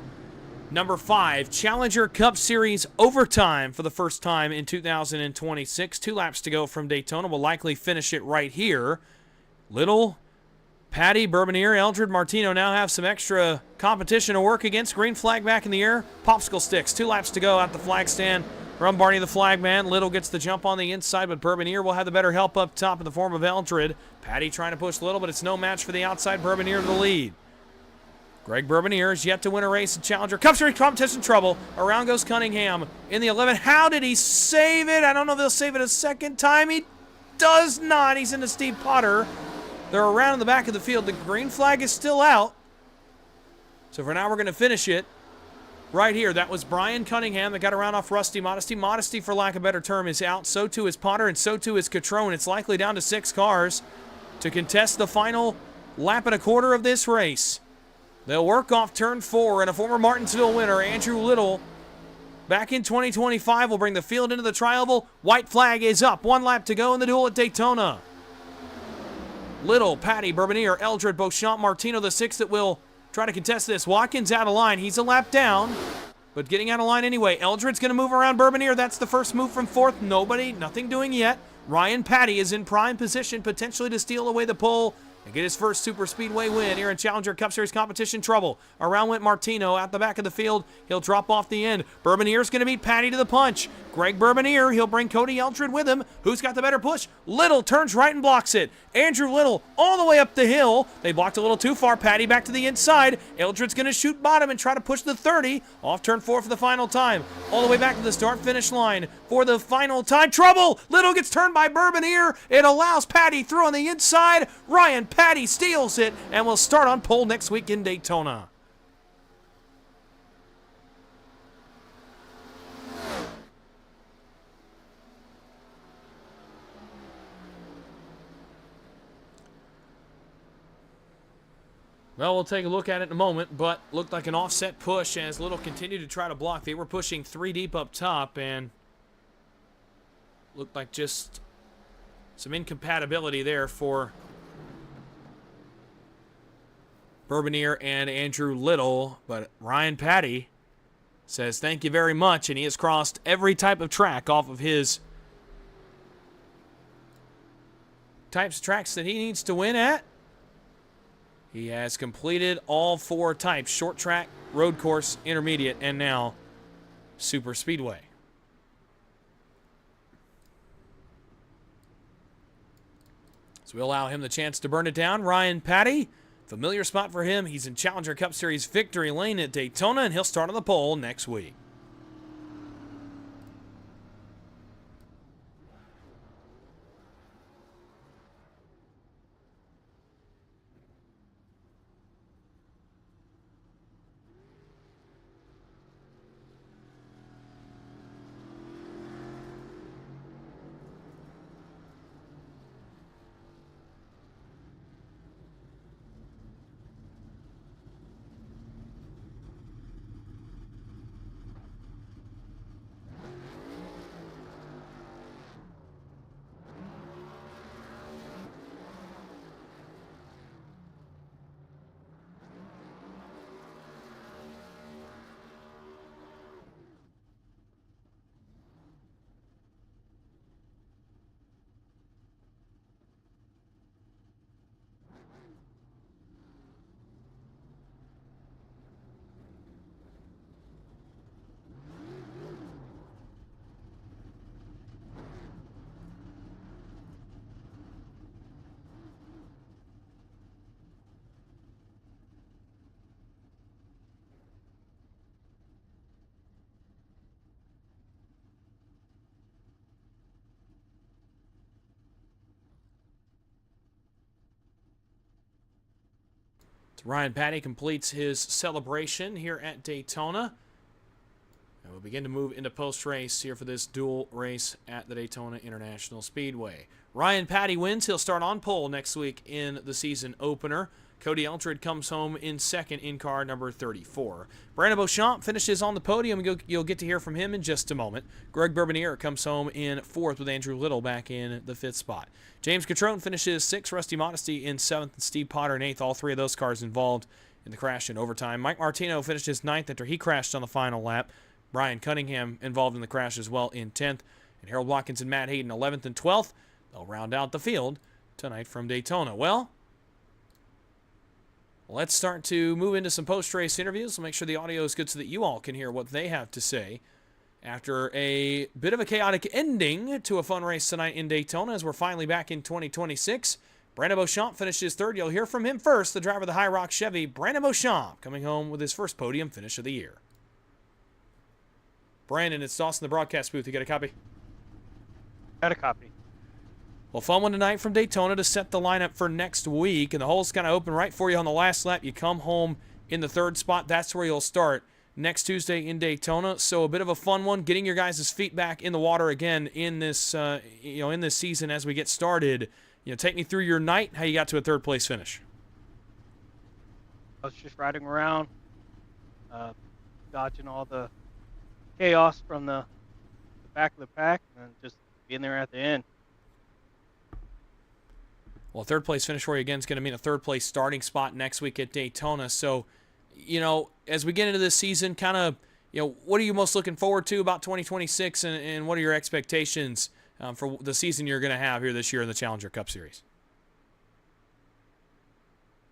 number 5. Challenger Cup Series overtime for the first time in 2026. 2 laps to go from Daytona. We'll likely finish it right here. Little, Patty, Bourbonnier, Eldred, Martino now have some extra competition to work against. Green flag back in the air. Popsicle sticks. 2 laps to go at the flag stand from Barney the flagman. Little gets the jump on the inside, but Bourbonnier will have the better help up top in the form of Eldred. Patty trying to push Little, but it's no match for the outside Bourbonnier to the lead. Greg Bourbonnier is yet to win a race in Challenger Cup Series competition trouble. Around goes Cunningham in the 11. How did he save it? I don't know if they'll save it a second time. He does not. He's into Steve Potter. They're around in the back of the field. The green flag is still out. So for now, we're going to finish it right here. That was Brian Cunningham that got around off Rusty Modesty. Modesty, for lack of a better term, is out. So too is Potter, and so too is Catrone. It's likely down to 6 cars to contest the final lap and a quarter of this race. They'll work off turn 4, and a former Martinsville winner, Andrew Little, back in 2025, will bring the field into the tri-oval. White flag is up. 1 lap to go in the duel at Daytona. Little, Patty, Bourbonnier, Eldred, Beauchamp, Martino, the 6 that will try to contest this. Watkins out of line. He's a lap down, but getting out of line anyway. Eldred's going to move around Bourbonnier. That's the first move from 4th. Nothing doing yet. Ryan Patty is in prime position, potentially to steal away the pole and get his first super speedway win here in Challenger Cup Series competition trouble. Around went Martino at the back of the field. He'll drop off the end. Bourbonnier's going to beat Patty to the punch. Greg Bourbonnier, he'll bring Cody Eldred with him. Who's got the better push? Little turns right and blocks it. Andrew Little all the way up the hill. They blocked a little too far. Patty back to the inside. Eldred's going to shoot bottom and try to push the 30 off turn 4 for the final time. All the way back to the start-finish line for the final time. Trouble! Little gets turned by Bourbonnier. It allows Patty through on the inside. Ryan Patty steals it and will start on pole next week in Daytona. Well, we'll take a look at it in a moment, but looked like an offset push as Little continued to try to block. They were pushing 3 deep up top and looked like just some incompatibility there for Bourbonnier and Andrew Little, but Ryan Patty says thank you very much, and he has crossed every type of track off of his types of tracks that he needs to win at. He has completed all 4 types: short track, road course, intermediate, and now super speedway. So we allow him the chance to burn it down. Ryan Patty, familiar spot for him. He's in Challenger Cup Series victory lane at Daytona, and he'll start on the pole next week. Ryan Patty completes his celebration here at Daytona. And we'll begin to move into post-race here for this dual race at the Daytona International Speedway. Ryan Patty wins. He'll start on pole next week in the season opener. Cody Eldred comes home in second in car number 34. Brandon Beauchamp finishes on the podium. You'll get to hear from him in just a moment. Greg Bourbonniere comes home in fourth with Andrew Little back in the fifth spot. James Catrone finishes sixth, Rusty Modesty in seventh, and Steve Potter in eighth. All three of those cars involved in the crash in overtime. Mike Martino finishes ninth after he crashed on the final lap. Brian Cunningham involved in the crash as well in 10th. And Harold Watkins and Matt Hayden 11th and 12th. They'll round out the field tonight from Daytona. Well, let's start to move into some post-race interviews. We'll make sure the audio is good so that you all can hear what they have to say. After a bit of a chaotic ending to a fun race tonight in Daytona as we're finally back in 2026, Brandon Beauchamp finishes third. You'll hear from him first, the driver of the High Rock Chevy, Brandon Beauchamp, coming home with his first podium finish of the year. Brandon, it's Dawson, the broadcast booth. You got a copy? Got a copy. Well, fun one tonight from Daytona to set the lineup for next week. And the hole's kind of open right for you on the last lap. You come home in the third spot. That's where you'll start next Tuesday in Daytona. So a bit of a fun one, getting your guys' feet back in the water again in this, in this season as we get started. Take me through your night, how you got to a third place finish. I was just riding around, dodging all the chaos from the back of the pack and just being there at the end. Well, third place finish for you again is going to mean a third place starting spot next week at Daytona. So, as we get into this season, kind of, what are you most looking forward to about 2026 and what are your expectations for the season you're going to have here this year in the Challenger Cup Series?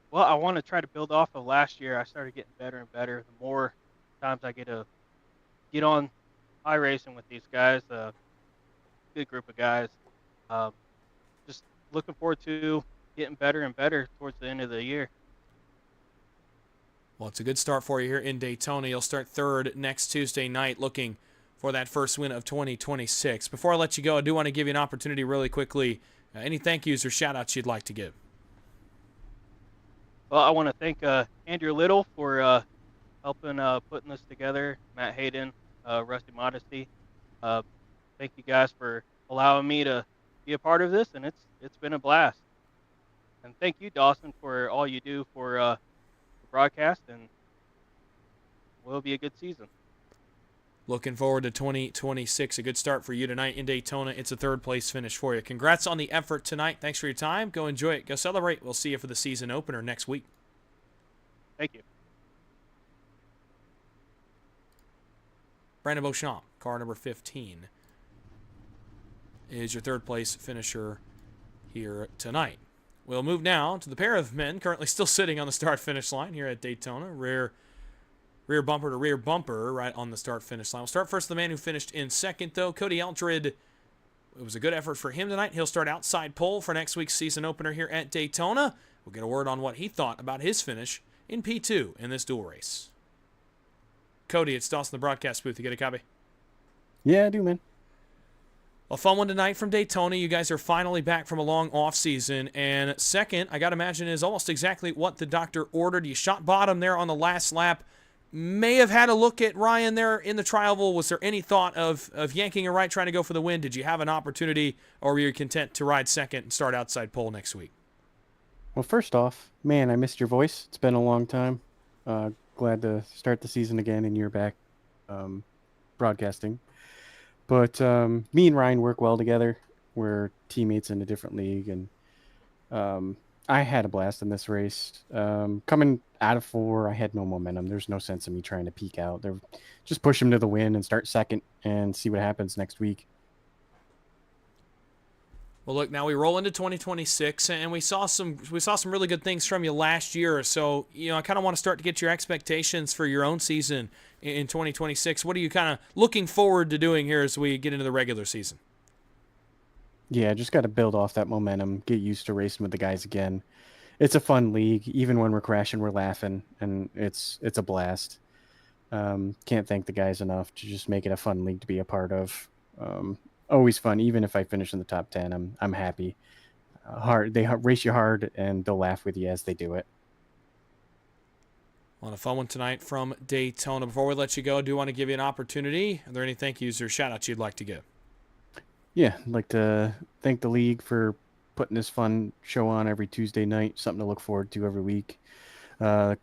Well, I want to try to build off of last year. I started getting better and better. The more times I get on iRacing with these guys, good group of guys. Just looking forward to getting better and better towards the end of the year. Well, it's a good start for you here in Daytona. You'll start third next Tuesday night, looking for that first win of 2026. Before I let you go, I do want to give you an opportunity really quickly. Any thank yous or shout outs you'd like to give? Well, I want to thank Andrew Little for helping putting this together, Matt Hayden, Rusty Modesty. Thank you guys for allowing me to be a part of this, and it's been a blast. And thank you, Dawson, for all you do for the broadcast, and will be a good season. Looking forward to 2026. A good start for you tonight in Daytona. It's a third place finish for you. Congrats on the effort tonight. Thanks for your time. Go enjoy it. Go celebrate. We'll see you for the season opener next week. Thank you. Brandon Beauchamp, car number 15, is your third place finisher here tonight. We'll move now to the pair of men currently still sitting on the start-finish line here at Daytona. Rear bumper to rear bumper right on the start-finish line. We'll start first with the man who finished in second, though. Cody Eldred. It was a good effort for him tonight. He'll start outside pole for next week's season opener here at Daytona. We'll get a word on what he thought about his finish in P2 in this dual race. Cody, it's Dawson, the broadcast booth. You get a copy? Yeah, I do, man. A fun one tonight from Daytona. You guys are finally back from a long off season. And second, I got to imagine, is almost exactly what the doctor ordered. You shot bottom there on the last lap. May have had a look at Ryan there in the trial. Was there any thought of yanking a right, trying to go for the win? Did you have an opportunity, or were you content to ride second and start outside pole next week? Well, first off, man, I missed your voice. It's been a long time. Glad to start the season again and you're back broadcasting. But me and Ryan work well together. We're teammates in a different league, and I had a blast in this race. Coming out of 4, I had no momentum. There's no sense in me trying to peek out. Just push him to the win and start second and see what happens next week. Well, look, now we roll into 2026, and we saw some really good things from you last year. So, I kind of want to start to get your expectations for your own season in 2026. What are you kind of looking forward to doing here as we get into the regular season? Yeah, just got to build off that momentum, get used to racing with the guys again. It's a fun league. Even when we're crashing, we're laughing, and it's a blast. Can't thank the guys enough to just make it a fun league to be a part of. Always fun. Even if I finish in the top 10, I'm happy. They race you hard, and they'll laugh with you as they do it. On a fun one tonight from Daytona. Before we let you go, I do want to give you an opportunity. Are there any thank yous or shout outs you'd like to give? Yeah, I'd like to thank the league for putting this fun show on every Tuesday night. Something to look forward to every week. The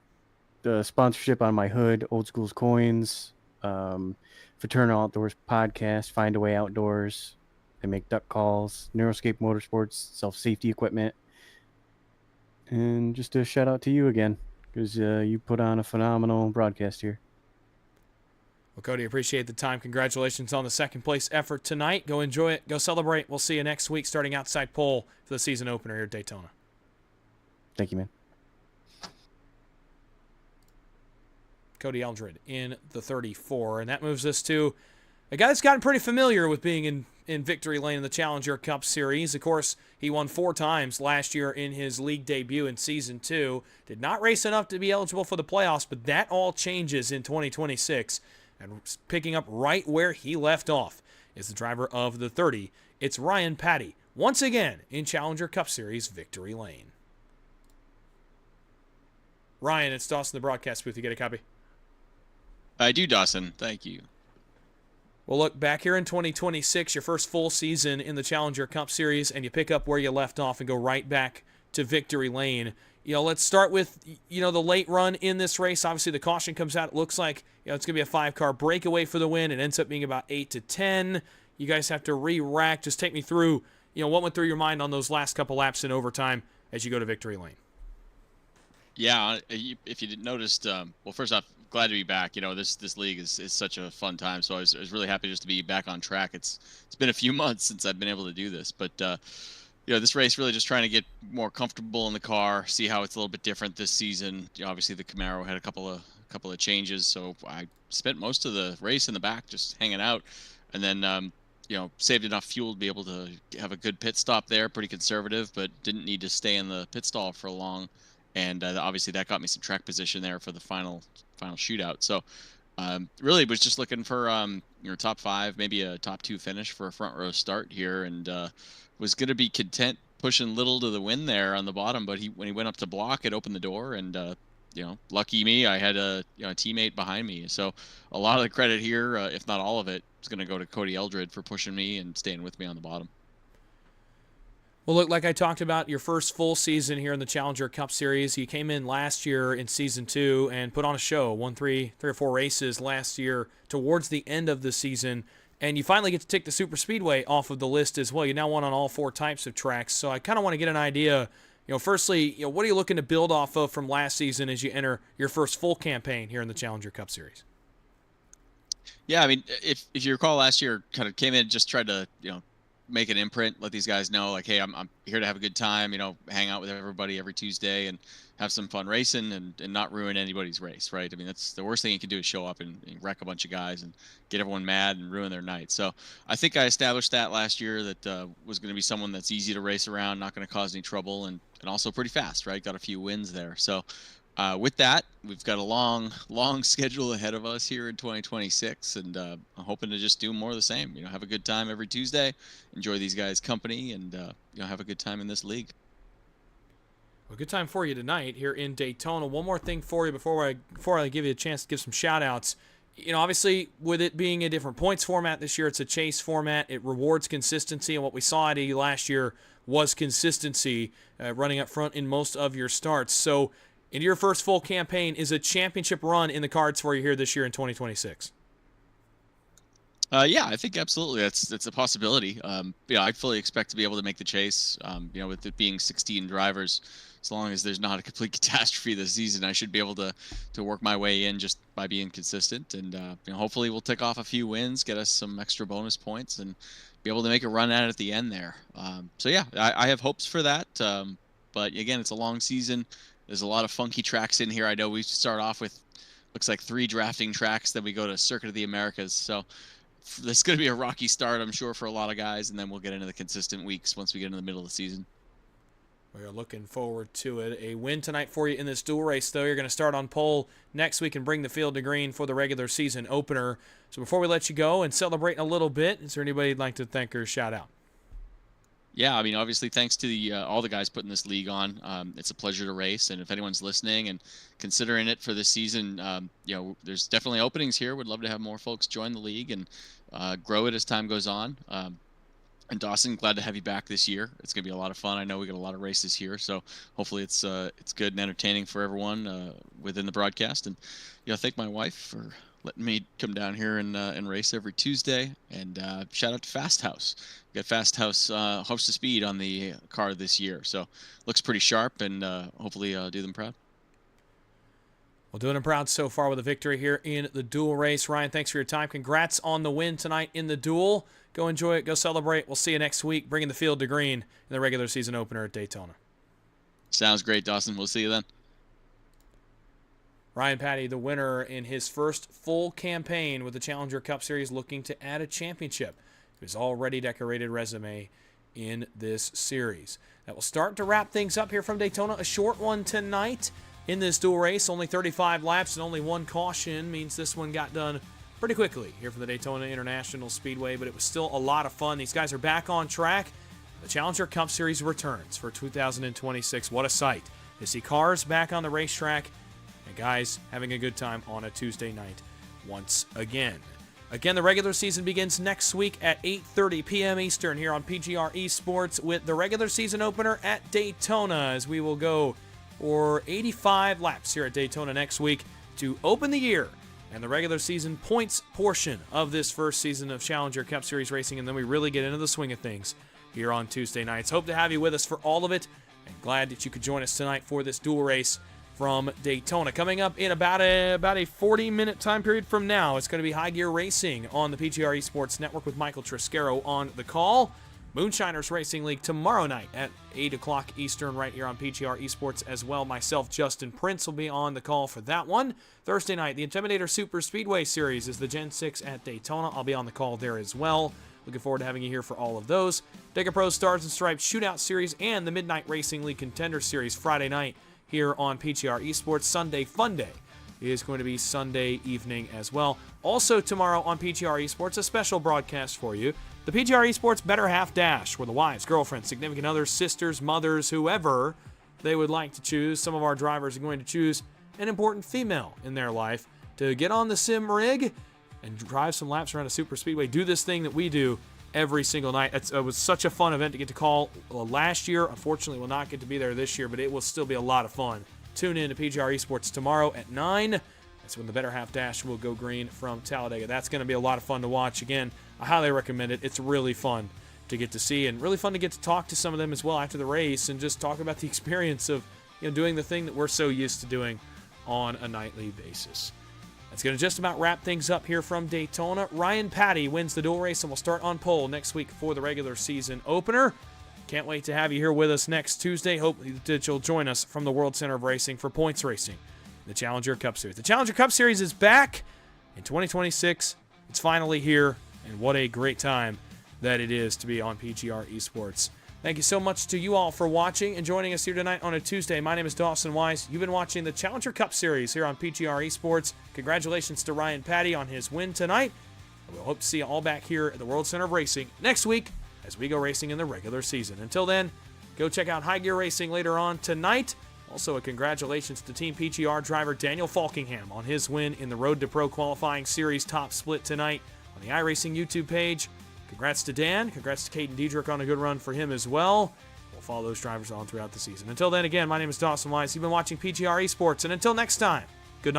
sponsorship on my hood, Old School's Coins, Fraternal Outdoors Podcast, Find a Way Outdoors. They make duck calls, Neuroscape Motorsports, self-safety equipment. And just a shout out to you again, because you put on a phenomenal broadcast here. Well, Cody, appreciate the time. Congratulations on the second place effort tonight. Go enjoy it. Go celebrate. We'll see you next week starting outside pole for the season opener here at Daytona. Thank you, man. Cody Eldred in the 34. And that moves us to a guy that's gotten pretty familiar with being in victory lane in the Challenger Cup Series. Of course, he won 4 times last year in his league debut in Season 2. Did not race enough to be eligible for the playoffs, but that all changes in 2026. And picking up right where he left off is the driver of the 30. It's Ryan Patty, once again in Challenger Cup Series victory lane. Ryan, it's Dawson, the broadcast booth. You get a copy? I do, Dawson. Thank you. Well, look, back here in 2026, your first full season in the Challenger Cup Series, and you pick up where you left off and go right back to victory lane. Let's start with, the late run in this race. Obviously, the caution comes out. It looks like, it's going to be a 5-car breakaway for the win. It ends up being about 8 to 10. You guys have to re-rack. Just take me through, what went through your mind on those last couple laps in overtime as you go to victory lane. Yeah, if you didn't notice, well, first off, glad to be back. This league is such a fun time, so I was really happy just to be back on track. It's been a few months since I've been able to do this, but this race really just trying to get more comfortable in the car, see how it's a little bit different this season. Obviously the Camaro had a couple of changes, so I spent most of the race in the back just hanging out, and then saved enough fuel to be able to have a good pit stop there, pretty conservative, but didn't need to stay in the pit stall for long. And obviously that got me some track position there for the final shootout. So really was just looking for top 5, maybe a top 2 finish for a front row start here, and was going to be content pushing Little to the win there on the bottom. But when he went up to block, it opened the door, and lucky me, I had a teammate behind me. So a lot of the credit here, if not all of it, is going to go to Cody Eldred for pushing me and staying with me on the bottom. Well, look, like I talked about, your first full season here in the Challenger Cup Series. You came in last year in Season 2 and put on a show, won three or four races last year towards the end of the season, and you finally get to take the Super Speedway off of the list as well. You now won on all 4 types of tracks, so I kind of want to get an idea, firstly, what are you looking to build off of from last season as you enter your first full campaign here in the Challenger Cup Series? Yeah, I mean, if you recall, last year kind of came in, just tried to, make an imprint, let these guys know, like, hey, I'm here to have a good time, hang out with everybody every Tuesday and have some fun racing and not ruin anybody's race, right? I mean, that's the worst thing you can do, is show up and wreck a bunch of guys and get everyone mad and ruin their night. So I think I established that last year, that was going to be someone that's easy to race around, not going to cause any trouble, and also pretty fast, right? Got a few wins there. So with that, we've got a long schedule ahead of us here in 2026, and I'm hoping to just do more of the same. Have a good time every Tuesday, enjoy these guys' company, and have a good time in this league. Well, good time for you tonight here in Daytona. One more thing for you before I give you a chance to give some shout-outs. Obviously, with it being a different points format this year, it's a chase format. It rewards consistency, and what we saw at you last year was consistency, running up front in most of your starts. So, in your first full campaign, is a championship run in the cards for you here this year in 2026? Yeah, I think absolutely that's a possibility. I fully expect to be able to make the chase. With it being 16 drivers, as long as there's not a complete catastrophe this season, I should be able to work my way in just by being consistent. And hopefully we'll tick off a few wins, get us some extra bonus points, and be able to make a run at it at the end there. So yeah, I have hopes for that. But again, it's a long season. There's a lot of funky tracks in here. I know we start off with, looks like 3 drafting tracks, then we go to Circuit of the Americas. So this is going to be a rocky start, I'm sure, for a lot of guys, and then we'll get into the consistent weeks once we get into the middle of the season. We are looking forward to it. A win tonight for you in this dual race, though. You're going to start on pole next week and bring the field to green for the regular season opener. So before we let you go and celebrate a little bit, is there anybody you'd like to thank or shout out? Yeah, I mean, obviously, thanks to all the guys putting this league on. It's a pleasure to race, and if anyone's listening and considering it for this season, there's definitely openings here. Would love to have more folks join the league and grow it as time goes on. And Dawson, glad to have you back this year. It's gonna be a lot of fun. I know we got a lot of races here, so hopefully it's good and entertaining for everyone within the broadcast. And thank my wife for letting me come down here and race every Tuesday. And shout out to Fast House. We got Fast House House of Speed on the car this year, so looks pretty sharp, and hopefully do them proud. Well, doing them proud so far with a victory here in the Duel race. Ryan, thanks for your time. Congrats on the win tonight in the Duel. Go enjoy it. Go celebrate. We'll see you next week, bringing the field to green in the regular season opener at Daytona. Sounds great, Dawson. We'll see you then. Ryan Patty, the winner in his first full campaign with the Challenger Cup Series, looking to add a championship to his already decorated resume in this series. That will start to wrap things up here from Daytona. A short one tonight in this Duel race. Only 35 laps and only one caution means this one got done pretty quickly here from the Daytona International Speedway, but it was still a lot of fun. These guys are back on track. The Challenger Cup Series returns for 2026. What a sight to see cars back on the racetrack and guys having a good time on a Tuesday night once again. Again, the regular season begins next week at 8:30 p.m. Eastern here on PGR eSports with the regular season opener at Daytona, as we will go for 85 laps here at Daytona next week to open the year and the regular season points portion of this first season of Challenger Cup Series racing, and then we really get into the swing of things here on Tuesday nights. Hope to have you with us for all of it, and glad that you could join us tonight for this Duel race from Daytona. Coming up in about a 40-minute time period from now, it's going to be High Gear Racing on the PGR eSports Network with Michael Triscaro on the call. Moonshiners Racing League tomorrow night at 8 o'clock Eastern right here on PGR eSports as well. Myself, Justin Prince, will be on the call for that one. Thursday night, the Intimidator Super Speedway Series is the Gen 6 at Daytona. I'll be on the call there as well. Looking forward to having you here for all of those. Deca Pro Stars and Stripes Shootout Series and the Midnight Racing League Contender Series Friday night here on PGR eSports. Sunday Fun Day is going to be Sunday evening as well. Also tomorrow on PGR eSports, a special broadcast for you. The PGR eSports Better Half Dash, where the wives, girlfriends, significant others, sisters, mothers, whoever they would like to choose. Some of our drivers are going to choose an important female in their life to get on the sim rig and drive some laps around a super speedway. Do this thing that we do every single night. It was such a fun event to get to call last year. Unfortunately, we'll not get to be there this year, but it will still be a lot of fun. Tune in to PGR eSports tomorrow at 9. That's when the Better Half Dash will go green from Talladega. That's going to be a lot of fun to watch. Again, I highly recommend it. It's really fun to get to see and really fun to get to talk to some of them as well after the race and just talk about the experience of doing the thing that we're so used to doing on a nightly basis. That's going to just about wrap things up here from Daytona. Ryan Patty wins the Duel race and will start on pole next week for the regular season opener. Can't wait to have you here with us next Tuesday. Hope that you'll join us from the World Center of Racing for points racing, the Challenger Cup Series. The Challenger Cup Series is back in 2026. It's finally here, and what a great time that it is to be on PGR eSports. Thank you so much to you all for watching and joining us here tonight on a Tuesday. My name is Dawson Wise. You've been watching the Challenger Cup Series here on PGR eSports. Congratulations to Ryan Patty on his win tonight. We'll hope to see you all back here at the World Center of Racing next week as we go racing in the regular season. Until then, go check out High Gear Racing later on tonight. Also, a congratulations to Team PGR driver Daniel Falkingham on his win in the Road to Pro Qualifying Series top split tonight on the iRacing YouTube page. Congrats to Dan. Congrats to Caden Diedrich on a good run for him as well. We'll follow those drivers on throughout the season. Until then, again, my name is Dawson Wise. You've been watching PGR eSports, and until next time, good night.